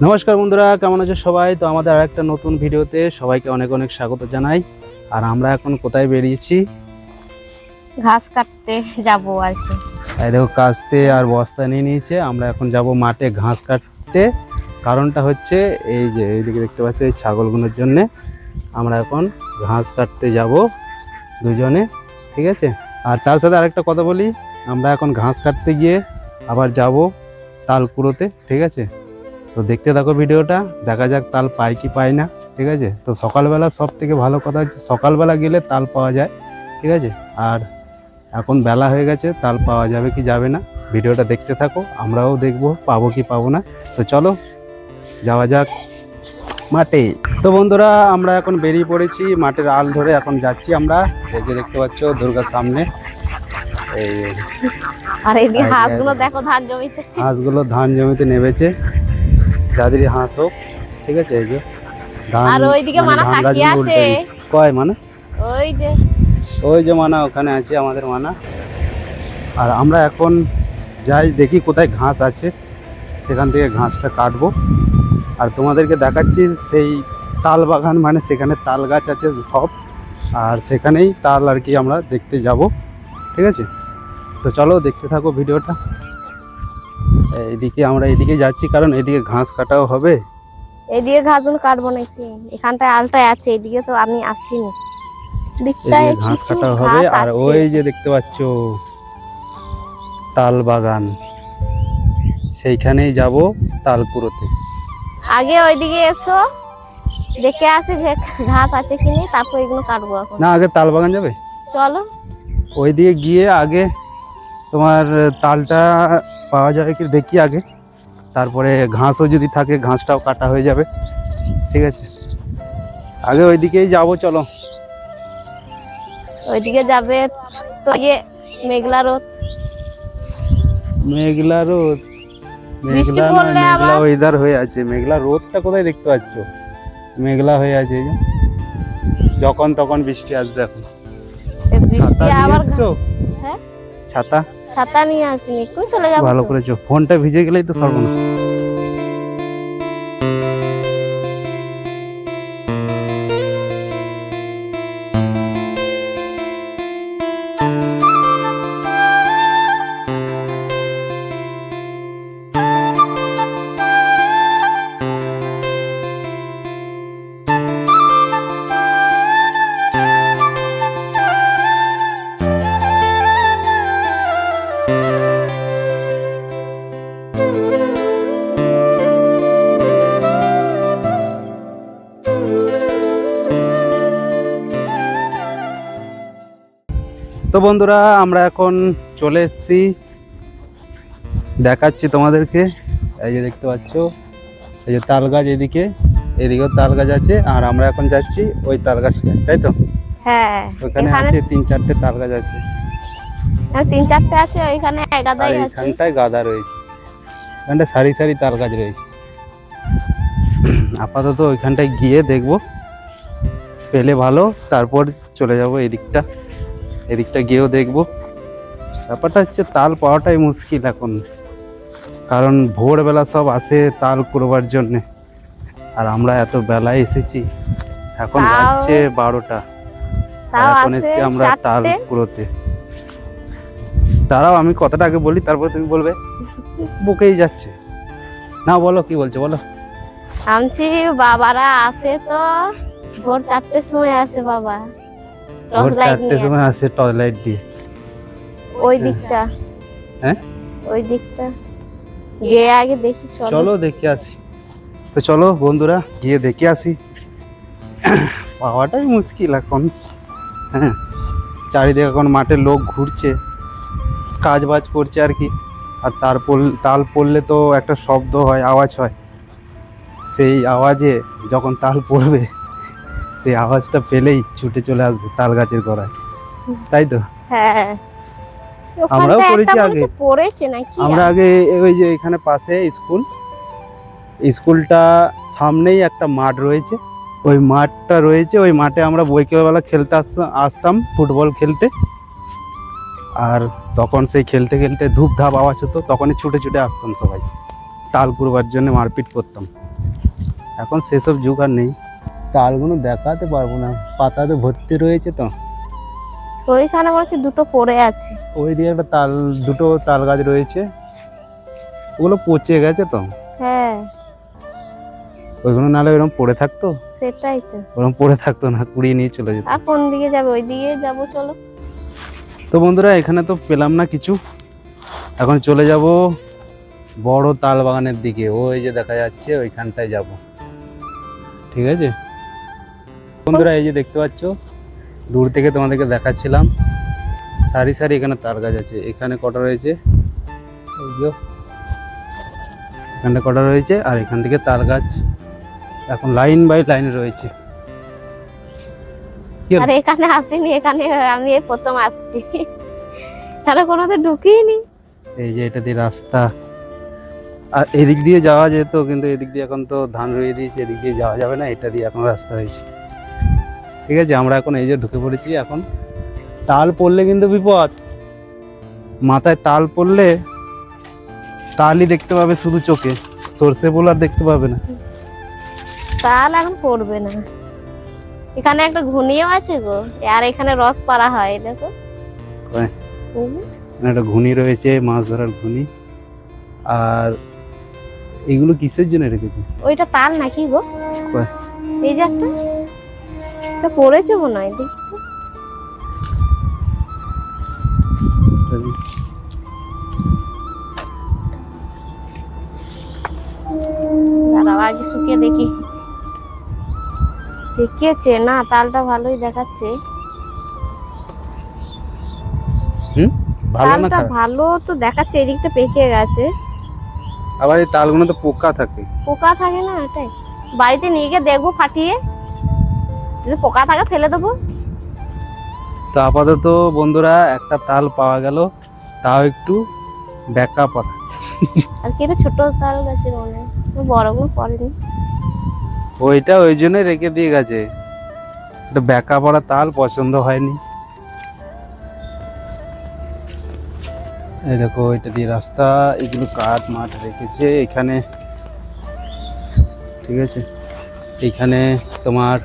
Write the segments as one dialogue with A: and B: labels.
A: নমস্কার বন্ধুরা, কেমন আছো সবাই? তো আমাদের আরেকটা নতুন ভিডিওতে সবাইকে অনেক অনেক স্বাগত জানাই। আর আমরা এখন কোথায় বেরিয়েছি?
B: ঘাস কাটতে যাব আর কি।
A: এই দেখো, কাস্তে আর বস্তা নিয়ে নিয়েছে। আমরা এখন যাব মাঠে ঘাস কাটতে। কারণটা হচ্ছে এই যে এইদিকে দেখতে পাচ্ছি, এই ছাগলগুলোর জন্যে আমরা এখন ঘাস কাটতে যাব দুজনে, ঠিক আছে? আর তার সাথে আরেকটা কথা বলি, আমরা এখন ঘাস কাটতে গিয়ে আবার যাব তাল কুড়োতে, ঠিক আছে? তো দেখতে থাকো ভিডিওটা, দেখা যাক তাল পাই কি পাই না, ঠিক আছে? তো সকালবেলা সব থেকে ভালো কথা হচ্ছে সকালবেলা গেলে তাল পাওয়া যায়, ঠিক আছে? আর এখন বেলা হয়ে গেছে, তাল পাওয়া যাবে কি যাবে না ভিডিওটা দেখতে থাকো, আমরাও দেখবো পাবো কি পাবো না। তো চলো যাওয়া যাক মাঠে। তো বন্ধুরা, আমরা এখন বেরিয়ে পড়েছি মাঠের আল ধরে, এখন যাচ্ছি আমরা। এই যে দেখতে পাচ্ছ দুর্গার সামনে, এই
B: আর এই হাঁসগুলো দেখো ধান জমিতে,
A: হাঁসগুলো ধান জমিতে নেমেছে, যাদেরই হাঁস হোক, ঠিক আছে? এই যে ধান,
B: আর ওইদিকে মানা তাকিয়ে আছে।
A: কয় মানে?
B: ওই যে
A: মানা ওখানে আছে, আমাদের মানা। আর আমরা এখন যাই দেখি কোথায় ঘাস আছে, সেখান থেকে ঘাসটা কাটবো আর তোমাদেরকে দেখাচ্ছি সেই তাল বাগান, মানে সেখানে তাল গাছ আছে সব, আর সেখানেই তাল আর কি আমরা দেখতে যাব, ঠিক আছে? তো চলো দেখতে থাকো ভিডিওটা। আমরা এইদিকে যাচ্ছি কারণ এইদিকে ঘাস কাটাও হবে।
B: এইদিকে ঘাসগুলো কাটবো নাকি? এখানটায় আলটায় আছে, এইদিকে তো আমি আসিনি।
A: ঘাস কাটা হবে। আর ওই যে দেখতে পাচ্ছ তাল বাগান, সেইখানেই যাব তাল কুড়োতে।
B: আগে ওইদিকে এসো, দেখে আসি যে ঘাস আছে কি নেই, তারপর এগুলো কাটবো। এখন
A: না, আগে তাল বাগান যাবে?
B: চলো
A: ওইদিকে গিয়ে আগে তোমার তালটা পাওয়া যাবে কি দেখি আগে, তারপরে ঘাসও যদি থাকে ঘাসটাও কাটা হয়ে যাবে, ঠিক আছে? আগে ওইদিকেই যাবো, চলো।
B: ওইদিকে যাবে তো মেঘলা রোদ,
A: মেঘলা রোদ, মেঘলা না, মেঘলা ওয়েদার হয়ে আছে। মেঘলা রোদটা কোথায় দেখতে পাচ্ছ? মেঘলা হয়ে আছে, এই যে যখন তখন বৃষ্টি আসবে। এখন ছাতা নিয়ে এসেছো?
B: হ্যাঁ,
A: ছাতা
B: নিয়ে আসিনি, একটু চলে যাবো।
A: ভালো করেছো, ফোনটা ভিজে গেলেই তো সর্বনাশ। তো বন্ধুরা, আমরা এখন চলে এসেছি, দেখাচ্ছি তোমাদেরকে। এই যে দেখতে পাচ্ছ, এই যে তাল গাছ, এদিকেও তাল গাছ আছে। আর আমরা এখন যাচ্ছি ওই তাল গাছটায়, তাই তো?
B: হ্যাঁ,
A: ওখানে আছে 3-4টে তাল গাছ আছে।
B: 3-4টে আছে, ওইখানে গাদাই আছে,
A: এইখানটায় গাদা রয়েছে, এখানটা সারি সারি তাল গাছ রয়েছে। আপাতত ওইখানটায় গিয়ে দেখবো, পেলে ভালো, তারপর চলে যাব এদিকটা গিয়েও দেখবো। ব্যাপারটা হচ্ছে তাল পাওয়াটাই মুশকিল এখন, কারণ ভোরবেলা সব আসে তাল কুড়োবার জন্যে, আর আমরা এত বেলায় এসেছি, এখন বাজছে 12টা, এখন এসেছি আমরা তাল কুড়োতে। দাঁড়াও, আমি কথাটা আগে বলি, তারপর তুমি বলবে। বুকেই যাচ্ছে না, বলো কি বলছো, বলো।
B: আমছি বাবারা আসে তো ভোর 4টের সময় আসে, বাবা
A: ভোর 4টের সময় আসে টর্চ লাইট দিয়ে।
B: ওই দিকটা,
A: হ্যাঁ
B: ওই দিকটা গিয়ে আগে দেখি,
A: চলো দেখে আসি। তো চলো বন্ধুরা, গিয়ে দেখে আসি। পাওয়াটাই মুশকিল এখন, হ্যাঁ। চারিদিকে এখন মাঠে লোক ঘুরছে, কাজ বাজ করছে আর কি। আর তাল পড়লে তো একটা শব্দ হয়, আওয়াজ হয়, সেই আওয়াজে যখন তাল পড়বে, সেই আওয়াজটা পেলেই ছুটে চলে আসবে তাল গাছের গোড়ায়, তাই তো?
B: হ্যাঁ,
A: আমরাও করেছি আগে। আমরা আগে ওই যে এখানে পাশে স্কুলটা সামনেই একটা মাঠ রয়েছে, ওই মাঠটা রয়েছে, ওই মাঠে আমরা বিকেলবেলা খেলতে আসতাম, ফুটবল খেলতে। আর তখন সেই খেলতে খেলতে ধূপ ধাপ আওয়াজ হতো, তখনই ছুটে ছুটে আসতাম সবাই। তাল কুড়বার জন্য মারপিট করতাম। এখন সেসব যুগ আর নেই। তালগুলো দেখাতে পারবো না, পাতাতে ভর্তি রয়েছে তো।
B: ওইখানে মনে হচ্ছে দুটো পড়ে আছে।
A: ওই দিকে একটা দুটো তাল গাছ রয়েছে, ওগুলো পচে গেছে তো।
B: হ্যাঁ
A: ওইগুলো নাহলে ওরকম পড়ে থাকতো,
B: সেটাই তো।
A: ওরকম পড়ে থাকতো না, কুড়িয়ে নিয়ে চলে যেত।
B: আর কোন দিকে যাবে? ওই দিকে যাবো, চলো।
A: তো বন্ধুরা এখানে তো পেলাম না কিছু, এখন চলে যাব বড় তাল বাগানের দিকে। ওই যে দেখা যাচ্ছে ওইখানটায় যাব, ঠিক আছে বন্ধুরা? এই যে দেখতে পাচ্ছ, দূর থেকে তোমাদেরকে দেখাচ্ছিলাম, সারি সারি এখানে তাল গাছ আছে। এখানে কটা রয়েছে, এই যে এখানটা কটা রয়েছে, আর এখান থেকে তাল গাছ এখন লাইন বাই লাইন রয়েছে। কি হলো?
B: আর এখানে আসিনি, এখানে আমি এই প্রথম আসছি, তাহলে কোনোদিন ঢুকিনি।
A: এই যে এটা দিয়ে রাস্তা, আর এদিক দিয়ে যাওয়া যেত, কিন্তু এদিক দিয়ে এখন তো ধান রয়ে দিয়েছে, এদিক দিয়ে যাওয়া যাবে না, এটা দিয়ে এখন রাস্তা হয়েছে। ঠিক আছে, আমরা এখন এই যে ঢুকে পড়েছি। এখন তাল পড়লে কিন্তু বিপদ, মাথায় তাল পড়লে তালই দেখতে পাবে শুধু চোখে, সর্ষে ফুল আর দেখতে পাবে না।
B: তাল এখন পড়বে না। এখানে একটা ঘুনিও আছে গো, আর এখানে রস পাড়া হয়, দেখো।
A: কয়?
B: বুঝলে?
A: এখানে একটা ঘুনি রয়েছে, মাছ ধরার ঘুনি। আর এগুলো কিসের জন্য রেখেছি?
B: ওইটা তাল নাকি গো?
A: কয়?
B: এই যে একটা, এটা পড়েছে মনে হয়, দেখি তো। দাঁড়াও আগে শুকিয়ে দেখি। দেখিয়েছে না, তালটা ভালোই দেখাচ্ছে।
A: ভালো না
B: তালটা
A: খারাপ?
B: ভালো তো দেখাচ্ছে, এদিকটা পেকে গেছে।
A: আবার এই তালগুলো তো পোকা থাকে।
B: পোকা থাকে না, এটাই। বাড়িতে নিয়ে গিয়ে দেখবো ফাটিয়ে, যদি পোকা থাকে ফেলে দেবো।
A: তো আপাতত বন্ধুরা একটা তাল পাওয়া গেল, তাও একটু ব্যাকা পাতা।
B: আর কি এটা ছোট তাল গাছে মনে হয়, বড়গুলো পড়েনি।
A: ওইটা ওই জন্যই রেখে দিয়ে গেছে, এটা ব্যাকা পড়া তাল পছন্দ হয়নি। এই দেখো এটা দিয়ে রাস্তা, এগুলো কাঠ মাঠ রেখেছে এখানে, ঠিক আছে। এইখানে তোমার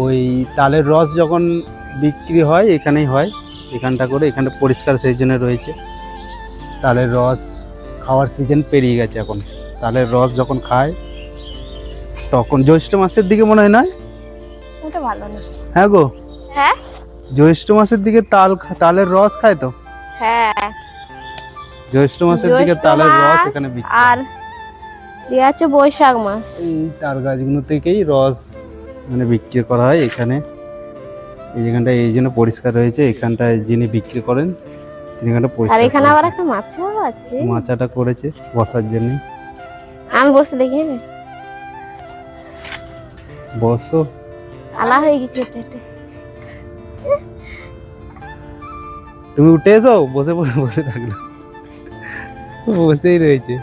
A: ওই তালের রস যখন বিক্রি হয় এখানেই হয়, এখানটা করে, এখানটা পরিষ্কার সেই জন্য রয়েছে। তালের রস খাওয়ার সিজন পেরিয়ে গেছে এখন, তালের রস যখন খায় তখন জ্যৈষ্ঠ মাসের দিকে মনে হয়, নয়?
B: ওটা ভালো না।
A: হ্যাঁ গো,
B: হ্যাঁ
A: জ্যৈষ্ঠ মাসের দিকে তালের রস খায় তো।
B: হ্যাঁ,
A: জ্যৈষ্ঠ মাসের দিকে
B: জ্যৈষ্ঠ
A: তালের রস
B: মাস
A: এখানে বিক্রি
B: আর ইয়ে আছে বৈশাখ মাস।
A: এই তাল গাছগুলো থেকেই রস মানে বিক্রি করা হয় এখানে। এই যেখানটা এই জন্য পরিষ্কার রয়েছে, এখানটায় যিনি বিক্রি করেন তিনি এখানটা
B: আর
A: পরিষ্কার
B: এখানে আবার
A: করেছেন।
B: একটা মাছও আছে,
A: মাচাটা করেছে বসার জন্য।
B: আমি বসে দেখি না,
A: বসো।
B: আলা হয়ে গেছে এটা এটা।
A: তুমি উঠে এসো, বসে বসে থাকলো, বসেই রয়েছে।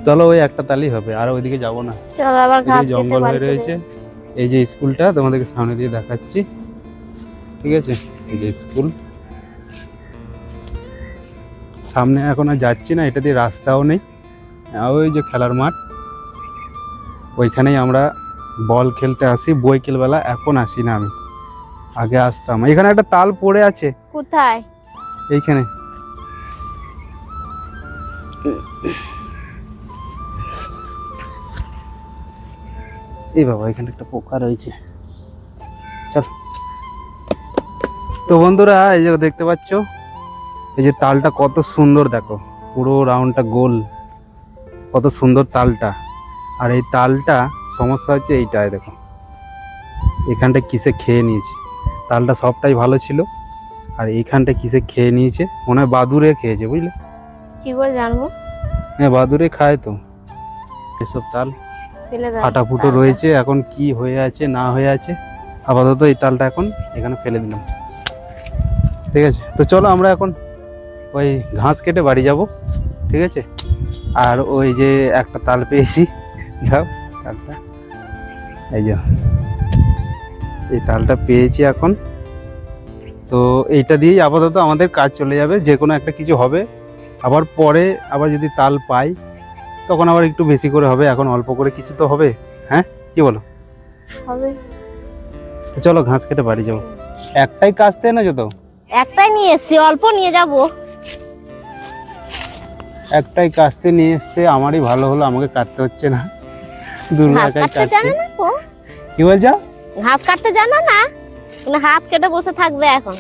A: চলো ওই একটা তালই হবে, আর ওইদিকে যাবো না,
B: চলো আবার ঘাস
A: এদিকে
B: কেটে
A: জঙ্গল
B: বাড়ি
A: হয়ে
B: চলে
A: রয়েছে।
B: যাই।
A: এই যে স্কুলটা তোমাদেরকে সামনে দিয়ে দেখাচ্ছি, ঠিক আছে। এই যে স্কুল সামনে, এখন আর যাচ্ছি না, এটা দিয়ে রাস্তাও নেই। আর ওই যে খেলার মাঠ, ওইখানেই আমরা বল খেলতে আসি বৈকাল বেলা। এখন আসি না আমি, আগে আসতাম। এখানে একটা তাল পড়ে আছে,
B: কোথায়?
A: এইখানে। এই বাবা, এখানে একটা পোকা রয়েছে। চল। তো বন্ধুরা এই যে দেখতে পাচ্ছ, এই যে তালটা কত সুন্দর, দেখো পুরো রাউন্ডটা গোল, কত সুন্দর তালটা। আর এই তালটা সমস্যা হচ্ছে এইটাই, দেখো এখানটা কিসে খেয়ে নিয়েছে। তালটা সবটাই ভালো ছিল, আর এইখানটা কিসে খেয়ে নিয়েছে, মনে হয় বাদুড়ে খেয়েছে, বুঝলে?
B: কি করে জানবো?
A: হ্যাঁ, বাদুড়ে খায় তো এসব তাল।
B: ফেলে দাও
A: ফাটা ফুটো
B: তালটা।
A: রয়েছে, এখন কি হয়ে আছে না হয়ে আছে। আপাতত এই তালটা এখন এখানে ফেলে দিলাম, ঠিক আছে। তো চলো আমরা এখন ওই ঘাস কেটে বাড়ি যাব, ঠিক আছে। আর ওই যে একটা তাল পেয়েছি, যাও তালটা, এই যে এই তালটা পেয়েছি এখন। তো এইটা দিয়েই আপাতত আমাদের কাজ চলে যাবে, যে কোনো একটা কিছু হবে আবার পরে আবার যদি তাল পাই তখন আবার একটু বেশি করে হবে, এখন অল্প করে কিছু তো হবে। হ্যাঁ কি বলো?
B: হবে।
A: তো চলো ঘাস কেটে বাড়ি যাবো। একটাই কাস্তে না যত?
B: একটাই নিয়ে এসছি, অল্প নিয়ে যাব।
A: একটাই কাস্তে নিয়ে এসছে, আমারই ভালো হলো, আমাকে কাটতে হচ্ছে না। দুর্গা
B: ঘাস
A: একাই
B: কাটতে
A: কাটছে।
B: জানে না ও?
A: কি বলছো?
B: ঘাস কাটতে জানো না? মানে হাত কেটে বসে থাকবে এখন।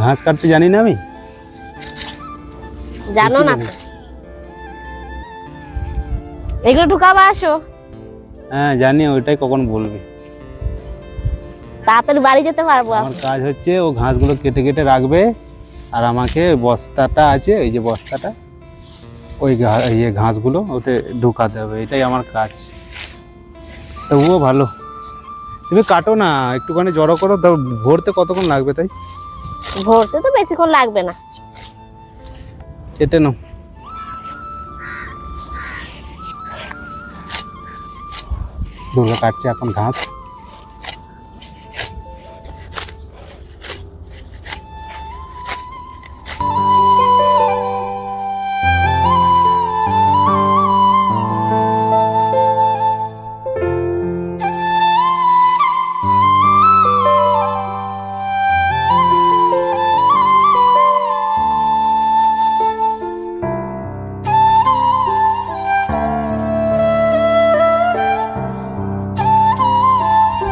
A: ঘাস কাটতে জানি না আমি?
B: জানো না তো? এগুলো ঢুকাবা, আসো।
A: হ্যাঁ জানি, ওইটাই কখন বলবি।
B: তাড়াতাড়ি বাড়ি যেতে পারবো
A: আমার
B: এখন।
A: কাজ হচ্ছে ও ঘাসগুলো কেটে কেটে রাখবে, আর আমাকে বস্তাটা আছে, এই যে বস্তাটা, ওই ইয়ে ঘাসগুলো ওতে ঢুকাতে হবে, এটাই আমার কাজ। তবুও ভালো, তুমি কাটো না, একটুখানি জড়ো করো, তাও ভরতে কতক্ষণ লাগবে তাই?
B: ভরতে তো বেশিক্ষণ লাগবে না।
A: কেটে নাও। দুর্গা কাটছে এখন ঘাস।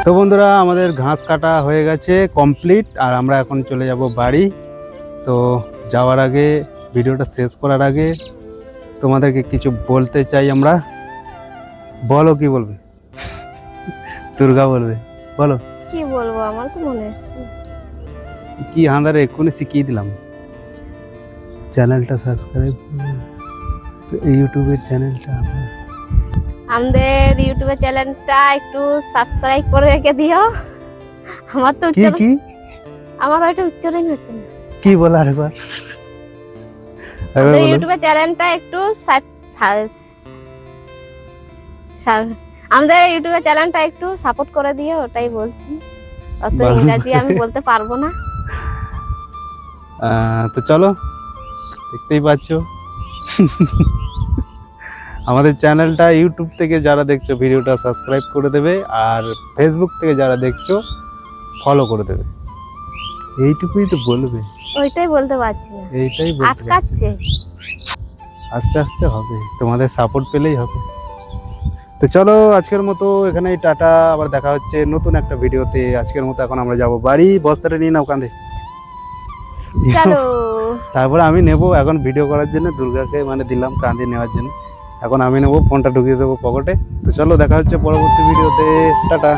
A: তো বন্ধুরা, আমাদের ঘাস কাটা হয়ে গেছে কমপ্লিট, আর আমরা এখন চলে যাব বাড়ি। তো যাওয়ার আগে, ভিডিওটা শেষ করার আগে তোমাদেরকে কিছু বলতে চাই আমরা। বলো, কি বলবে? দুর্গা বলবে, বলো।
B: কি বলবো, আমার তো মনে হচ্ছে
A: কি হাঁদারে এক্ষুনি শিখিয়ে দিলাম। চ্যানেলটা সাবস্ক্রাইব, ইউটিউবের চ্যানেলটা,
B: আমাদের ইউটিউবের চ্যানেলটা একটু সাবস্ক্রাইব করে রেখে দিও। আমার তো
A: কি
B: উচ্চারণ,
A: কি
B: আমার হয়তো উচ্চারণ হচ্ছে না।
A: কি বলো আরেকবার?
B: আমাদের ইউটিউবের চ্যানেলটা একটু আমাদের ইউটিউবের চ্যানেলটা একটু সাপোর্ট করে দিও, ওটাই বলছি। অত ইংরেজি আমি বলতে পারবো না।
A: তো চলো, দেখতেই পাচ্ছ আমাদের চ্যানেলটা, ইউটিউব থেকে যারা দেখছো ভিডিওটা সাবস্ক্রাইব করে দেবে, আর ফেসবুক থেকে যারা দেখছো ফলো করে দেবে। এইটুকুই তো বলবে।
B: ওইটাই বলতে পারছি না,
A: এইটাই বলতে পারছি।
B: আটকাচ্ছে।
A: আস্তে আস্তে হবে, তোমাদের সাপোর্ট পেলেই হবে। তো চলো আজকের মতো এখানেই টাটা, আবার দেখা হচ্ছে নতুন একটা ভিডিওতে। আজকের মতো এখন আমরা যাব বাড়ি, বস্তাটা নিয়ে নাও কাঁধে।
B: চলো।
A: তারপরে আমি নেব এখন ভিডিও করার জন্য, দুর্গাকে মানে দিলাম কাঁধে নেওয়ার জন্য। এখন আমি নেবো, ফোনটা ঢুকিয়ে দেবো পকেটে। তো চলো দেখা হচ্ছে পরবর্তী ভিডিওতে, টাটা।